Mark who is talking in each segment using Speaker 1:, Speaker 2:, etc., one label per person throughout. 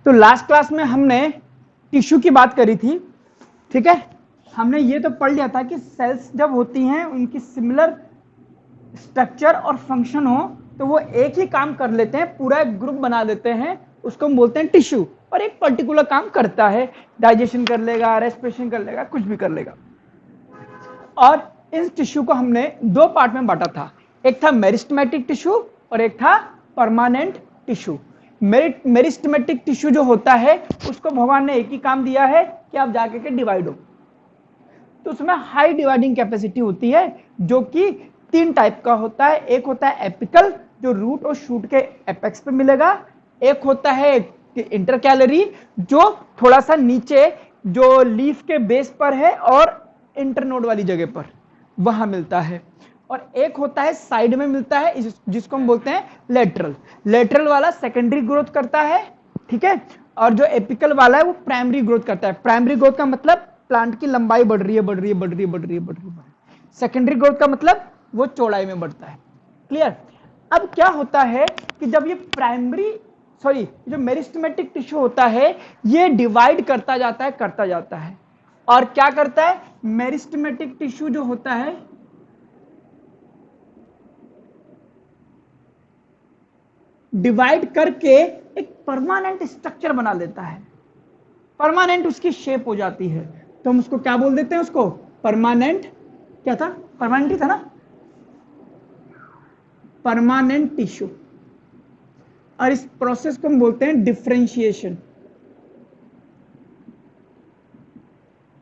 Speaker 1: तो last class में हमने टिश्यू की बात करी थी, ठीक है। हमने ये तो पढ़ लिया था कि सेल्स जब होती हैं उनकी सिमिलर स्ट्रक्चर और फंक्शन हो तो वो एक ही काम कर लेते हैं, पूरा एक ग्रुप बना देते हैं, उसको हम बोलते हैं टिश्यू, और एक पर्टिकुलर काम करता है, डाइजेशन कर लेगा, रेस्पिरेशन कर लेगा, कुछ भी कर लेगा। और इस टिश्यू को हमने दो पार्ट में बांटा था, एक था मेरिस्टेमेटिक टिश्यू और एक था परमानेंट टिश्यू। मेरिस्टेमेटिक टिश्यू जो होता है उसको भगवान ने एक ही काम दिया है कि आप जाके के डिवाइड हो, तो उसमें हाई डिवाइडिंग कैपेसिटी होती है, जो कि तीन टाइप का होता है। एक होता है एपिकल, जो रूट और शूट के एपेक्स पे मिलेगा। एक होता है इंटरकैलरी, जो थोड़ा सा नीचे जो लीफ के बेस पर है और इंटरनोड वाली जगह पर वहां मिलता है। और एक होता है साइड में मिलता है, जिसको हम बोलते हैं लेटरल। लेटरल वाला सेकेंडरी ग्रोथ करता है, ठीक है। और जो एपिकल वाला है वो प्राइमरी ग्रोथ करता है। प्राइमरी ग्रोथ का मतलब प्लांट की लंबाई बढ़ रही है, बढ़ रही है, बढ़ रही है, बढ़ रही है, बढ़ रही है। सेकेंडरी ग्रोथ का मतलब वो चौड़ाई में बढ़ता है। क्लियर। अब क्या होता है कि जब ये प्राइमरी जो मेरिस्टेमेटिक टिश्यू होता है ये डिवाइड करता जाता है, करता जाता है। और क्या करता है, मेरिस्टेमेटिक टिश्यू जो होता है डिवाइड करके एक परमानेंट स्ट्रक्चर बना लेता है, परमानेंट उसकी शेप हो जाती है, तो हम उसको क्या बोल देते हैं, उसको परमानेंट, क्या था, परमानेंट ही था ना, परमानेंट टिश्यू। और इस प्रोसेस को हम बोलते हैं डिफरेंशिएशन।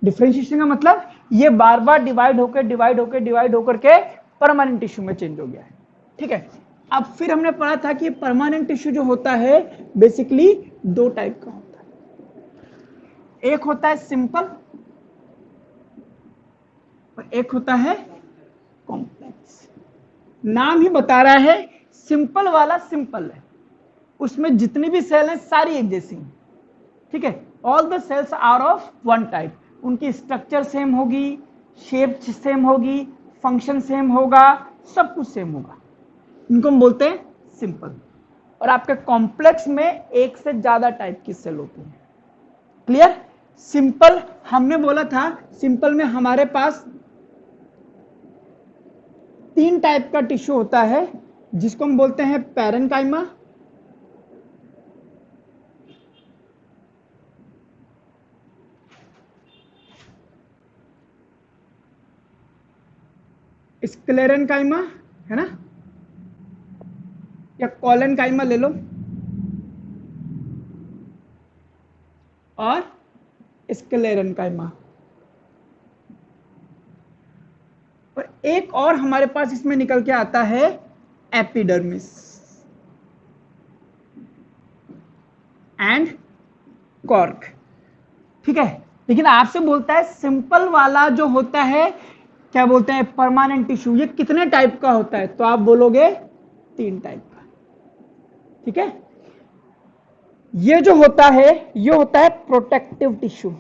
Speaker 1: डिफरेंशिएशन का मतलब ये बार बार डिवाइड होकर डिवाइड होकर डिवाइड होकर के परमानेंट टिश्यू में चेंज हो गया है, ठीक है। अब फिर हमने पढ़ा था कि परमानेंट टिश्यू जो होता है बेसिकली दो टाइप का होता है, एक होता है सिंपल और एक होता है कॉम्प्लेक्स। नाम ही बता रहा है, सिंपल वाला सिंपल है, उसमें जितनी भी सेल हैं सारी एक जैसी हैं, ठीक है। All the cells are of one type, उनकी स्ट्रक्चर सेम होगी, शेप सेम होगी, फंक्शन सेम होगा, सब कुछ सेम होगा, इनको हम बोलते हैं सिंपल। और आपके कॉम्प्लेक्स में एक से ज्यादा टाइप की सेल होती है। क्लियर। सिंपल हमने बोला था, सिंपल में हमारे पास तीन टाइप का टिश्यू होता है, जिसको हम बोलते हैं पैरेन्काइमा, स्क्लेरेन्काइमा, है ना, या कोलेनकाइमा ले लो, और स्क्लेरेन्काइमा। और एक और हमारे पास इसमें निकल के आता है एपिडर्मिस एंड कॉर्क, ठीक है। लेकिन आपसे बोलता है सिंपल वाला जो होता है क्या बोलते हैं, परमानेंट टिश्यू, ये कितने टाइप का होता है, तो आप बोलोगे तीन टाइप का, ठीक है। ये जो होता है ये होता है प्रोटेक्टिव टिश्यू,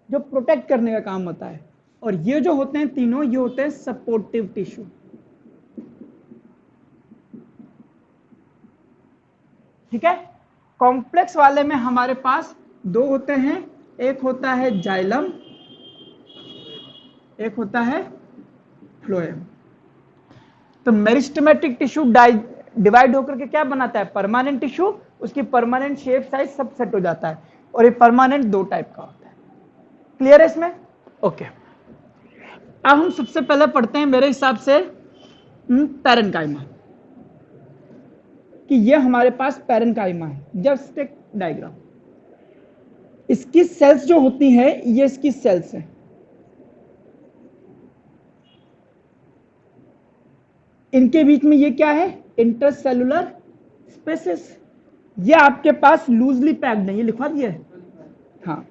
Speaker 1: जो प्रोटेक्ट करने का काम होता है। और ये जो होते हैं तीनों, ये होते हैं सपोर्टिव टिश्यू, ठीक है। कॉम्प्लेक्स वाले में हमारे पास दो होते हैं, एक होता है जाइलम, एक होता है फ्लोएम। तो मेरिस्टेमेटिक टिश्यू डिवाइड होकर के क्या बनाता है, परमानेंट टिश्यू, उसकी परमानेंट शेप साइज सब सेट हो जाता है। और ये परमानेंट दो टाइप का होता है। क्लियर है इसमें, ओके। अब हम सबसे पहले पढ़ते हैं मेरे हिसाब से पैरेन्काइमा, कि ये हमारे पास पैरेन्काइमा है। जस्ट एक डायग्राम, इसकी सेल्स जो होती है ये इसकी सेल्स है, इनके बीच में ये क्या है, इंटरसेलुलर स्पेसेस। ये आपके पास लूजली पैक्ड नहीं, ये लिखवा दिया है, हाँ।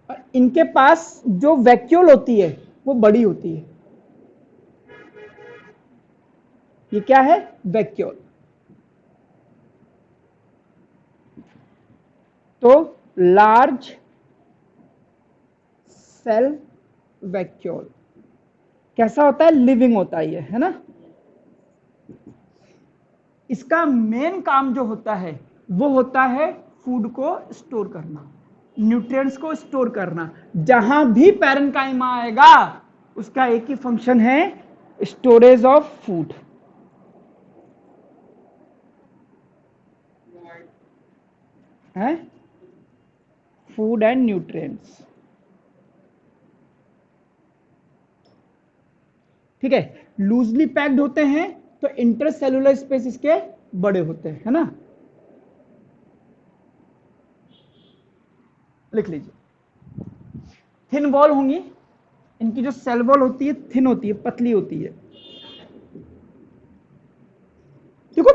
Speaker 1: और इनके पास जो वैक्यूल होती है वो बड़ी होती है, ये क्या है, वैक्यूल। तो लार्ज सेल वैक्यूल, कैसा होता है, लिविंग होता है ये, है ना। इसका मेन काम जो होता है वो होता है फूड को स्टोर करना, न्यूट्रिएंट्स को स्टोर करना। जहां भी पैरेन्काइमा आएगा उसका एक ही फंक्शन है, स्टोरेज ऑफ फूड। है फूड एंड न्यूट्रिएंट्स, ठीक है। लूजली पैक्ड होते हैं तो इंटरसेलुलर स्पेस इसके बड़े होते हैं, है ना। लिख लीजिए, थिन वॉल होंगी, इनकी जो सेल वॉल होती है थिन होती है, पतली होती है। देखो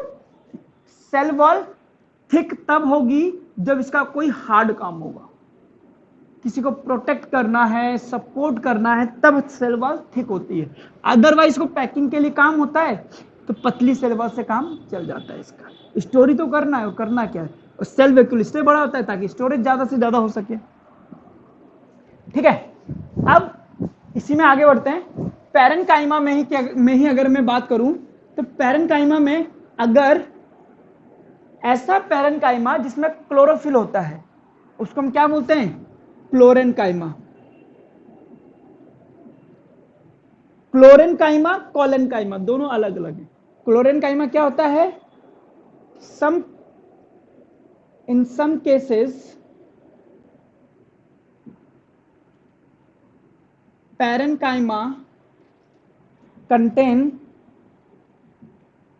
Speaker 1: सेल वॉल थिक तब होगी जब इसका कोई हार्ड काम होगा, किसी को प्रोटेक्ट करना है, सपोर्ट करना है, तब सेल वॉल थिक होती है। अदरवाइज को पैकिंग के लिए काम होता है तो पतली सेल वॉल से काम चल जाता है। इसका स्टोरी तो करना है, करना क्या है, और सेल वैक्यूल इसलिए बड़ा होता है ताकि स्टोरेज ज्यादा से ज्यादा हो सके, ठीक है। अब इसी में आगे बढ़ते हैं। पैरेन्काइमा में ही अगर मैं बात करूं तो पैरेन्काइमा में अगर ऐसा पैरेन्काइमा जिसमें क्लोरोफिल होता है उसको हम क्या बोलते हैं, क्लोरेन्काइमा। क्लोरेन्काइमा कॉलेन्काइमा दोनों अलग अलग है। क्लोरेन्काइमा क्या होता है, in some cases parenchyma contain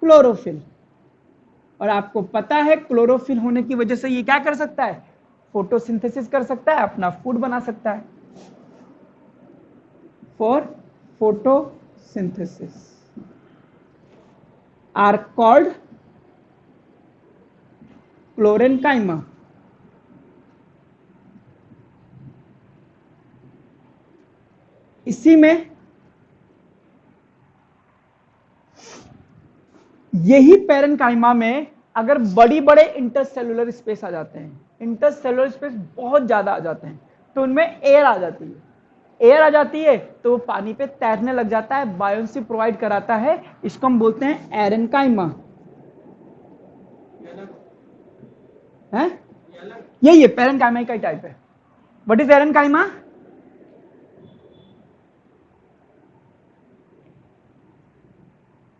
Speaker 1: chlorophyll, और आपको पता है क्लोरोफिल होने की वजह से ये क्या कर सकता है, फोटोसिंथेसिस कर सकता है, अपना फूड बना सकता है, for photosynthesis are called chlorenchyma. इसी में यही पैरेन्काइमा में अगर बड़ी बड़े इंटरसेलुलर स्पेस आ जाते हैं, इंटरसेलुलर स्पेस बहुत ज्यादा आ जाते हैं, तो उनमें एयर आ जाती है। एयर आ जाती है तो वो पानी पे तैरने लग जाता है, बायोन्सी प्रोवाइड कराता है, इसको हम बोलते हैं एरेन्काइमा। है यही है, पैरेन्काइमा का टाइप है। What is एरेन्काइमा,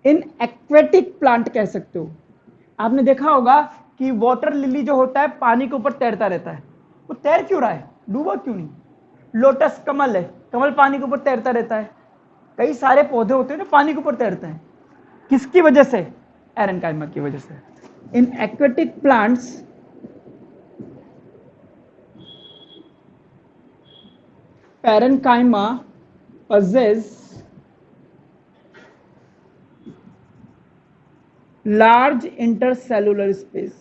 Speaker 1: in aquatic plant कह सकते हो। आपने देखा होगा कि वाटर लिली जो होता है पानी के ऊपर तैरता रहता है, वो तैर क्यों रहा है, डूबा क्यों नहीं। लोटस कमल है, कमल पानी के ऊपर तैरता रहता है। कई सारे पौधे होते हैं जो पानी के ऊपर तैरते हैं, किसकी वजह से, एरेन्काइमा की वजह से। In aquatic plants parenchyma possess large intercellular space.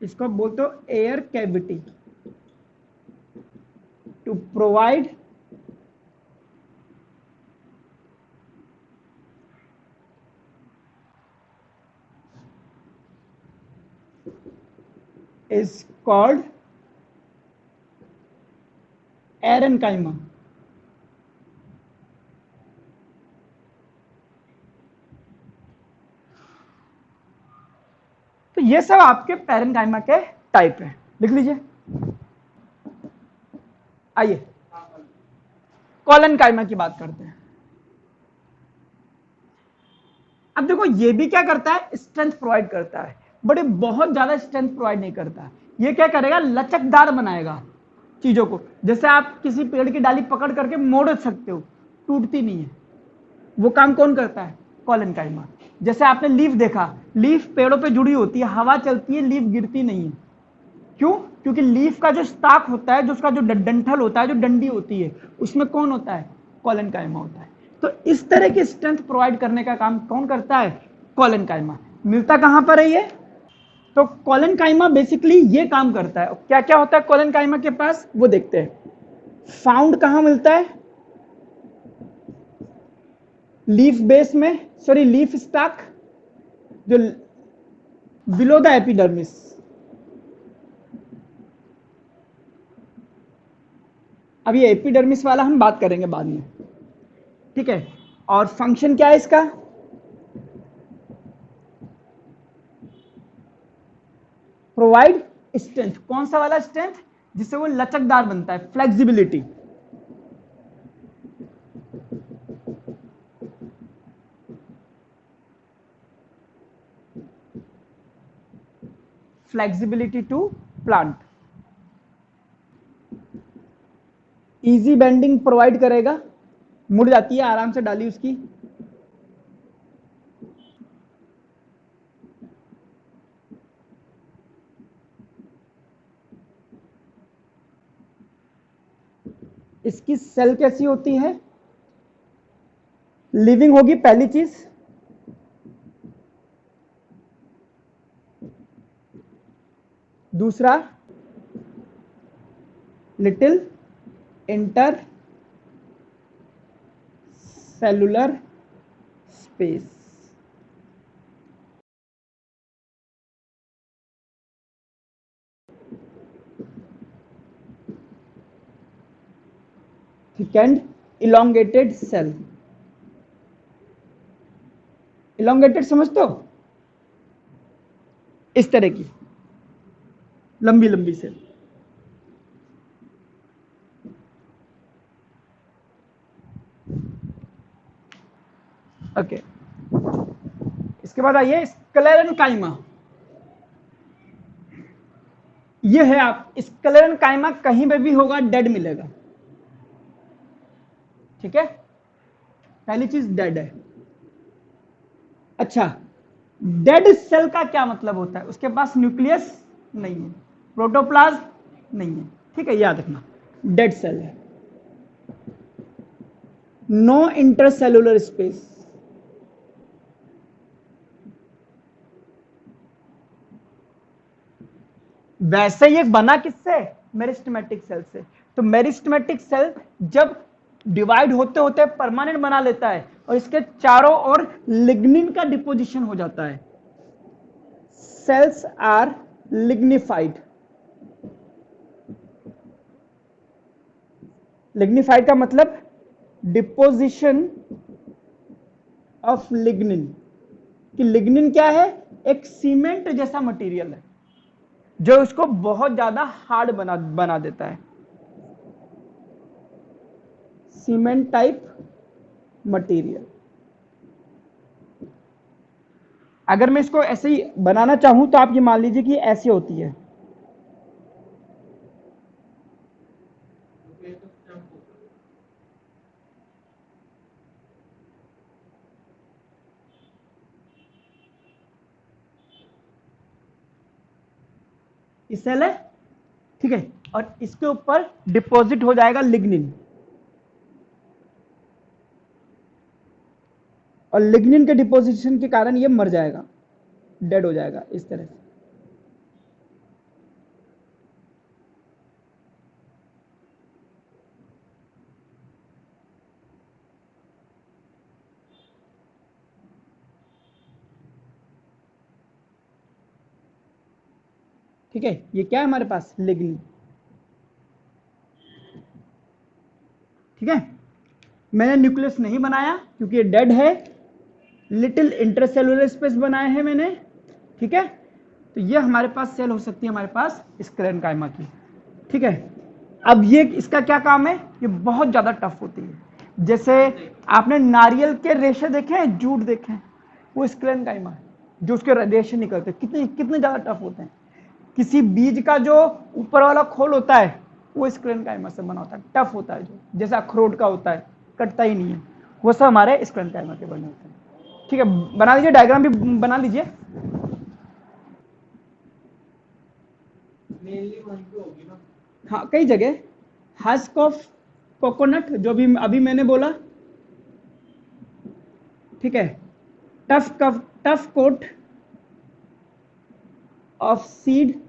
Speaker 1: इसको बोलते हो air cavity, to provide is called aerenchyma. तो ये सब आपके पैरेन्काइमा के टाइप है, लिख लीजिए। आइए कॉलेन्काइमा की बात करते हैं। अब देखो ये भी क्या करता है, स्ट्रेंथ प्रोवाइड करता है, बड़े बहुत ज्यादा स्ट्रेंथ प्रोवाइड नहीं करता। ये क्या करेगा, लचकदार बनाएगा चीजों को। जैसे आप किसी पेड़ की डाली पकड़ करके मोड़ सकते हो, टूटती नहीं है, वो काम कौन करता है, कॉलेन्काइमा। जैसे आपने लीफ देखा, लीफ पेड़ों पे जुड़ी होती है, हवा चलती है, लीफ गिरती नहीं है। क्यों, क्योंकि लीफ का जो स्टाक होता है, जो उसका जो डंठल होता है, जो डंडी होती है, उसमें कौन होता है, कॉलेन्काइमा होता है। तो इस तरह की स्ट्रेंथ प्रोवाइड करने का काम कौन करता है, कॉलेन्काइमा। मिलता कहां पर है ये, तो कॉलेन्काइमा बेसिकली ये काम करता है। क्या क्या होता है कॉलेन्काइमा के पास, वो देखते हैं। फाउंड कहां मिलता है, लीफ बेस में, सॉरी लीफ स्टाक, जो बिलो द एपिडर्मिस, अब ये एपिडर्मिस वाला हम बात करेंगे बाद में, ठीक है। और फंक्शन क्या है इसका? Provide strength. कौन सा वाला स्ट्रेंथ? जिससे वो लचकदार बनता है, flexibility. Flexibility to plant. Easy bending provide करेगा, मुड़ जाती है आराम से डाली उसकी। इसकी सेल कैसी होती है? लिविंग होगी पहली चीज। दूसरा, little inter cellular space. Second, elongated cell. Elongated समझते हो? इस तरह की लंबी लंबी सेल। ओके, इसके बाद आइए स्क्लेरेंकाइमा। ये है, आप स्क्लेरेंकाइमा कहीं पे भी होगा डेड मिलेगा, ठीक है। पहली चीज डेड है। अच्छा, डेड सेल का क्या मतलब होता है? उसके पास न्यूक्लियस नहीं है, प्रोटोप्लाज्म नहीं है, ठीक है, याद रखना। डेड सेल है, नो इंटरसेलुलर स्पेस। वैसे ये बना किससे? मेरिस्टेमेटिक सेल से। तो मेरिस्टेमेटिक सेल जब डिवाइड होते होते परमानेंट बना लेता है और इसके चारों ओर लिग्निन का डिपोजिशन हो जाता है। Sales are lignified. लिग्निफाइड का मतलब डिपोजिशन ऑफ लिग्निन। कि लिग्निन क्या है? एक सीमेंट जैसा मटेरियल है जो उसको बहुत ज्यादा हार्ड बना देता है। Cement type material. अगर मैं इसको ऐसे ही बनाना चाहूं तो आप ये मान लीजिए कि ऐसी होती है। सेल है, ठीक है, और इसके ऊपर डिपॉजिट हो जाएगा लिग्निन, और लिग्निन के डिपोजिशन के कारण ये मर जाएगा, डेड हो जाएगा इस तरह से। ठीक है, ये क्या है हमारे पास? लिग्निन, ठीक है। मैंने न्यूक्लियस नहीं बनाया क्योंकि ये डेड है। लिटिल इंटरसेलुलर स्पेस बनाए हैं मैंने, ठीक है। तो ये हमारे पास सेल हो सकती है हमारे पास स्क्लेरेंकाइमा की, ठीक है। अब ये इसका क्या काम है? ये बहुत ज्यादा टफ होती है। जैसे आपने नारियल के रेशे देखे हैं, जूट देखे हैं, वो स्क्लेरेंकाइमा है जो उसके रेशे निकलते हैं, कितने कितने ज्यादा टफ होते हैं। किसी बीज का जो ऊपर वाला खोल होता है वो स्क्लेरेंकाइमा से बना होता है, टफ होता है, जो जैसे अखरोट का होता है, कटता ही नहीं है, वो सब हमारे स्क्लेरेंकाइमा के बने होते हैं, ठीक है। बना लीजिए, डायग्राम भी बना लीजिए। हाँ, कई जगह हस्क ऑफ कोकोनट, जो भी अभी मैंने बोला, ठीक है। Tough coat of seed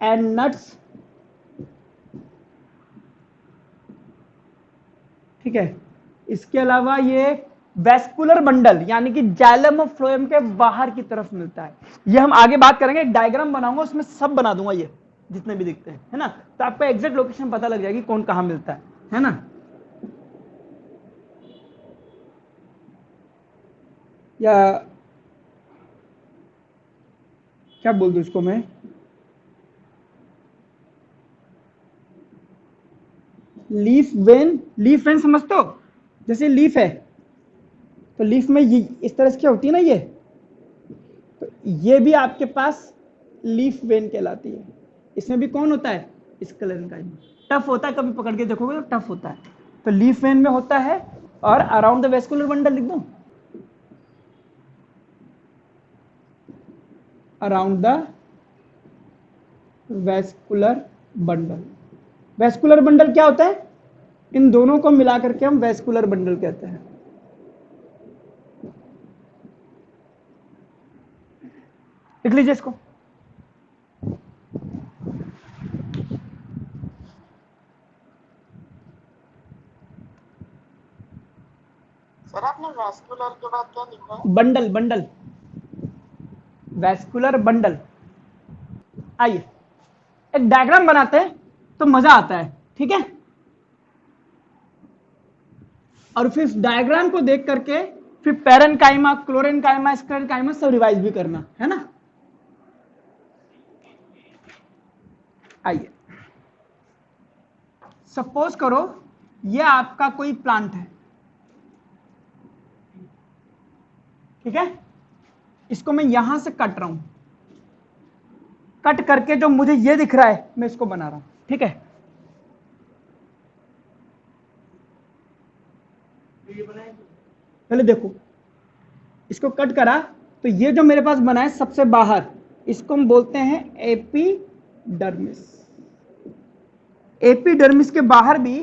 Speaker 1: and nuts, ठीक है। इसके अलावा ये वेस्कुलर बंडल यानी कि जाइलम ऑफ फ्लोएम के बाहर की तरफ मिलता है। ये हम आगे बात करेंगे, एक डायग्राम बनाऊंगा उसमें सब बना दूंगा ये, जितने भी दिखते हैं, है ना। तो आपको एग्जैक्ट लोकेशन पता लग जाएगी कौन कहाँ मिलता है ना। या क्या बोल दूं इसको मैं, लीफ वेन समझते हो, जैसे लीफ है तो लीफ में ये इस तरह से क्या होती है ना, ये तो ये भी आपके पास लीफ वेन कहलाती है। इसमें भी कौन होता है, स्क्लेरन का, टफ होता है, कभी पकड़ के देखोगे तो टफ होता है। तो लीफ वेन में होता है। और अराउंड द वेस्कुलर बंडल लिख दूं, around the vascular bundle. Vascular bundle क्या होता है, इन दोनों को मिला करके हम वेस्कुलर बंडल कहते हैं। लिख लीजिए इसको।
Speaker 2: सर आपने वैस्कुलर के बाद क्या लिखा है?
Speaker 1: Bundle, bundle, vascular bundle. आइए एक डायग्राम बनाते हैं तो मजा आता है, ठीक है। और फिर इस डायग्राम को देख करके फिर पैरेनकाइमा, क्लोरेनकाइमा, स्क्लेरेनकाइमा सब रिवाइज भी करना है ना। आइए सपोज करो ये आपका कोई प्लांट है, ठीक है। इसको मैं यहां से कट रहा हूं, कट करके जो मुझे ये दिख रहा है मैं इसको बना रहा हूं, ठीक है। पहले देखो, इसको कट करा तो ये जो मेरे पास बना है सबसे बाहर, इसको हम बोलते हैं एपिडर्मिस। एपिडर्मिस के बाहर भी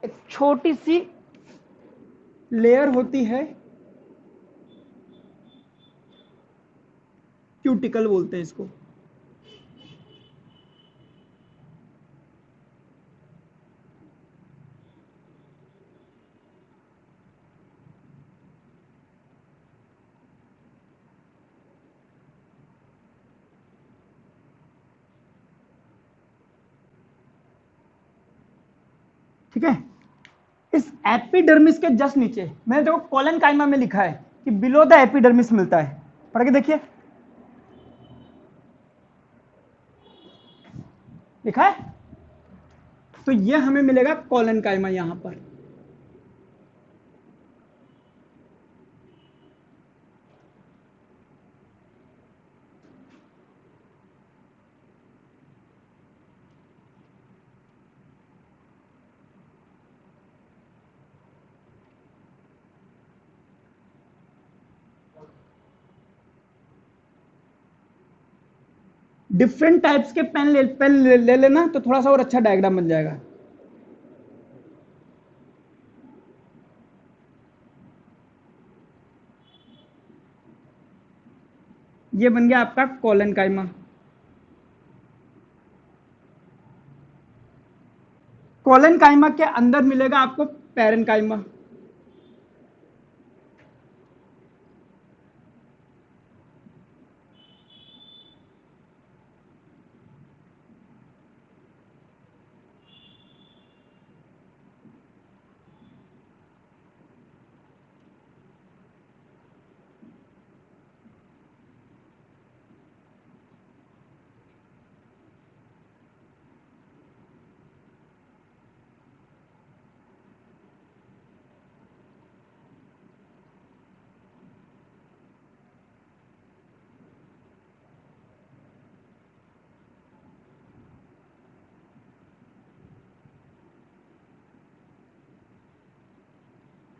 Speaker 1: एक छोटी सी लेयर होती है, क्यूटिकल बोलते हैं इसको। ठीक है, इस एपिडर्मिस के जस्ट नीचे मैंने देखो कॉलन काइमा में लिखा है कि बिलो द एपिडर्मिस मिलता है, पढ़ के देखिए, लिखा है। तो ये हमें मिलेगा कॉलन काइमा यहां पर। डिफरेंट टाइप्स के पेन ले लेना तो थोड़ा सा और अच्छा डायग्राम बन जाएगा। ये बन गया आपका कॉलन काइमा। कॉलन काइमा के अंदर मिलेगा आपको पैरन काइमा।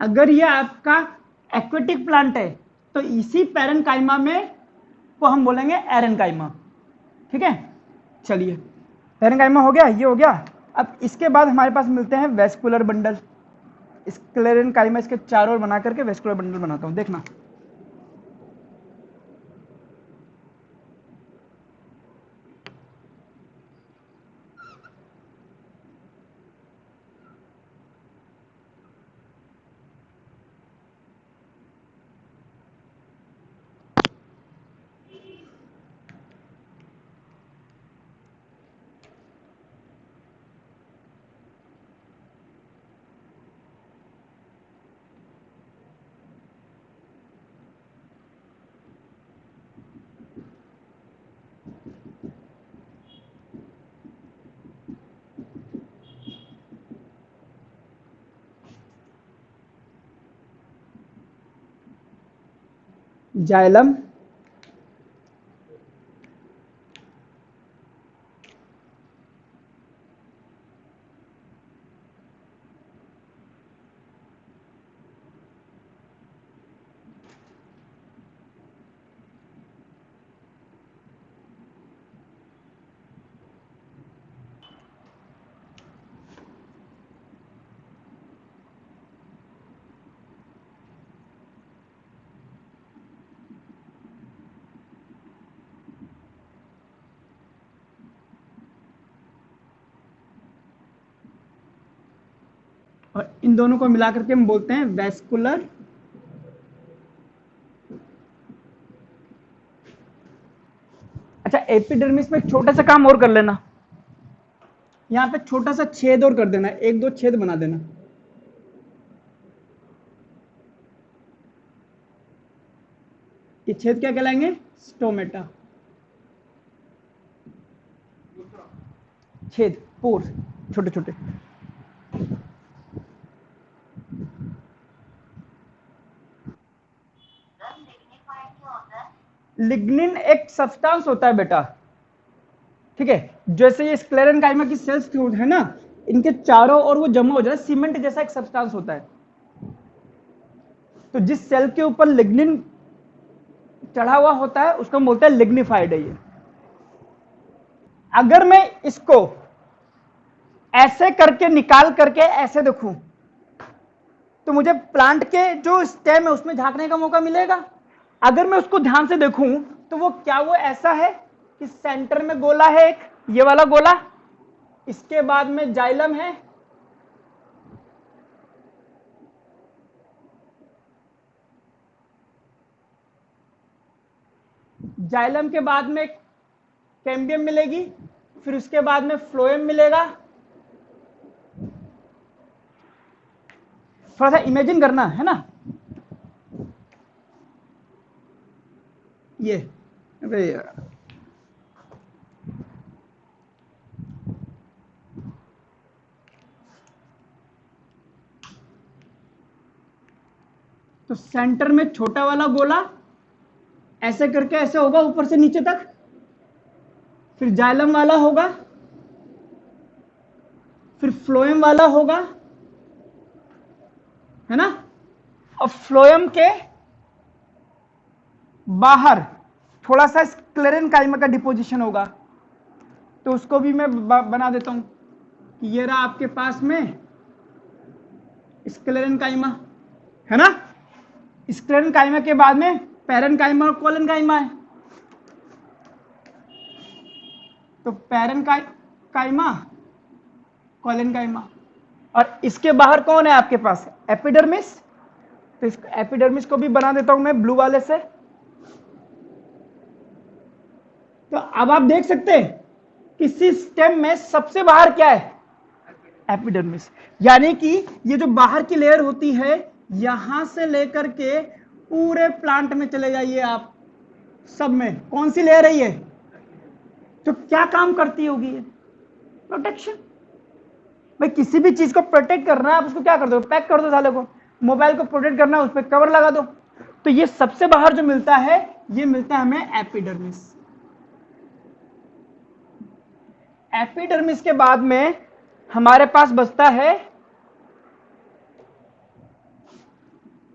Speaker 1: अगर ये आपका एक्वेटिक प्लांट है तो इसी पैरन काइमा में को हम बोलेंगे एरन काइमा, ठीक है। चलिए पैरन काइमा हो गया, ये हो गया। अब इसके बाद हमारे पास मिलते हैं वेस्कुलर बंडल। स्क्लेरन काइमा इसके चारों ओर बना करके वेस्कुलर बंडल बनाता हूं, देखना। जाइलम, और इन दोनों को मिला करके हम बोलते हैं वैस्कुलर अच्छा। एपिडर्मिस में एक छोटा सा काम और कर लेना, यहां पे छोटा सा छेद और कर देना, एक दो छेद बना देना। ये छेद क्या कहलाएंगे? स्टोमेटा। छेद, पोर्स, छोटे छोटे। लिग्निन एक सब्सटेंस होता है बेटा, ठीक है। जैसे ये स्क्लेरेनकाइमा की सेल्स है ना, इनके चारों ओर वो जमा हो जाता है, सीमेंट जैसा एक सब्सटेंस होता है। तो जिस सेल के ऊपर लिग्निन चढ़ा हुआ होता है उसको हम बोलते हैं लिग्निफाइड है ये। अगर मैं इसको ऐसे करके निकाल करके ऐसे देखूं तो मुझे प्लांट के जो स्टेम है उसमें झांकने का मौका मिलेगा। अगर मैं उसको ध्यान से देखूं तो वो ऐसा है कि सेंटर में गोला है एक, ये वाला गोला, इसके बाद में जाइलम है, जाइलम के बाद में कैम्बियम मिलेगी, फिर उसके बाद में फ्लोएम मिलेगा। थोड़ा सा इमेजिन करना है ना, ये अबे यार, तो सेंटर में छोटा वाला गोला ऐसे करके ऐसे होगा ऊपर से नीचे तक, फिर जाइलम वाला होगा, फिर फ्लोएम वाला होगा, है ना। और फ्लोएम के बाहर थोड़ा सा स्क्लेरेनकाइमा का डिपोजिशन होगा, तो उसको भी मैं बना देता हूं कि ये रहा आपके पास में स्क्लेरेनकाइमा, है ना। स्क्लेरेनकाइमा के बाद में पैरेनकाइमा और कोलेनकाइमा है। तो पैरेनकाइमा, कोलेनकाइमा, और इसके बाहर कौन है आपके पास? एपिडर्मिस। तो इस एपिडर्मिस को भी बना देता हूं मैं ब्लू वाले से। तो अब आप देख सकते हैं किसी स्टेम में सबसे बाहर क्या है? एपिडर्मिस। यानी कि ये जो बाहर की लेयर होती है, यहां से लेकर के पूरे प्लांट में चले जाइए आप, सब में कौन सी लेयर है ये? तो क्या काम करती होगी ये? प्रोटेक्शन। भाई किसी भी चीज को प्रोटेक्ट करना है, आप उसको क्या कर दो? पैक कर दो साले को। मोबाइल को प्रोटेक्ट करना है, उस पर कवर लगा दो। तो ये सबसे बाहर जो मिलता है, ये मिलता है हमें एपिडर्मिस। एपिडर्मिस के बाद में हमारे पास बचता है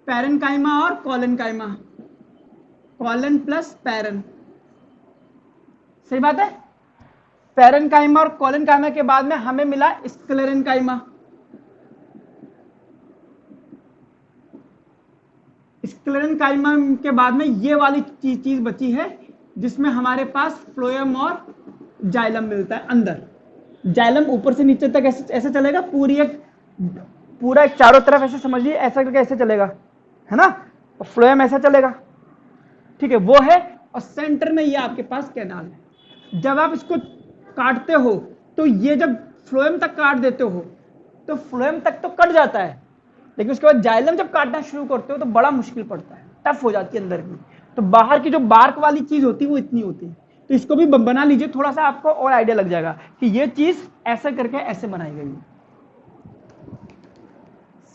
Speaker 1: पैरेनकाइमा और कोलेनकाइमा, कोलन प्लस पैरन, सही बात है। पैरेनकाइमा और कोलेनकाइमा के बाद में हमें मिला स्क्लेरेनकाइमा। स्क्लेरेनकाइमा के बाद में ये वाली चीज बची है जिसमें हमारे पास फ्लोएम और जाइलम मिलता है अंदर। जाइलम ऊपर से नीचे तक ऐसे चलेगा, पूरा एक चारों तरफ ऐसे समझिए, ऐसा करके ऐसे चलेगा, है ना। और फ्लोएम ऐसा चलेगा, ठीक है, वो है। और सेंटर में ये आपके पास कैनाल है। जब आप इसको काटते हो तो ये जब फ्लोएम तक काट देते हो तो फ्लोएम तक तो कट जाता है, लेकिन उसके बाद जाइलम जब काटना शुरू करते हो तो बड़ा मुश्किल पड़ता है, टफ हो जाती है अंदर की। तो बाहर की जो बार्क वाली चीज होती है वो इतनी होती है। तो इसको भी बना लीजिए, थोड़ा सा आपको और आइडिया लग जाएगा कि ये चीज ऐसे करके ऐसे बनाई गई है।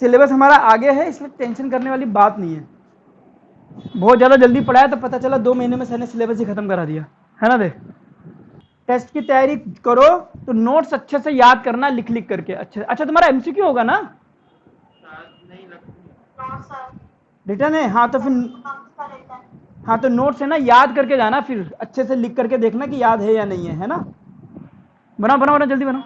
Speaker 1: सिलेबस हमारा आगे है, इसमें टेंशन करने वाली बात नहीं है। बहुत ज़्यादा जल्दी पढ़ाया तो पता चला 2 महीने में सर ने सिलेबस ही खत्म करा दिया है ना। दे टेस्ट की तैयारी करो तो नोट्स अच्छे से याद करना, लिख लिख करके। अच्छा तुम्हारा एमसीक्यू होगा ना?
Speaker 2: हाँ सर।
Speaker 1: रिटर्न है, हाँ तो फिर
Speaker 2: कौन सा रहता है?
Speaker 1: हाँ तो नोट्स है ना, याद करके जाना, फिर अच्छे से लिख करके देखना कि याद है या नहीं है ना। बनाओ बनाओ बनाओ, जल्दी बनाओ।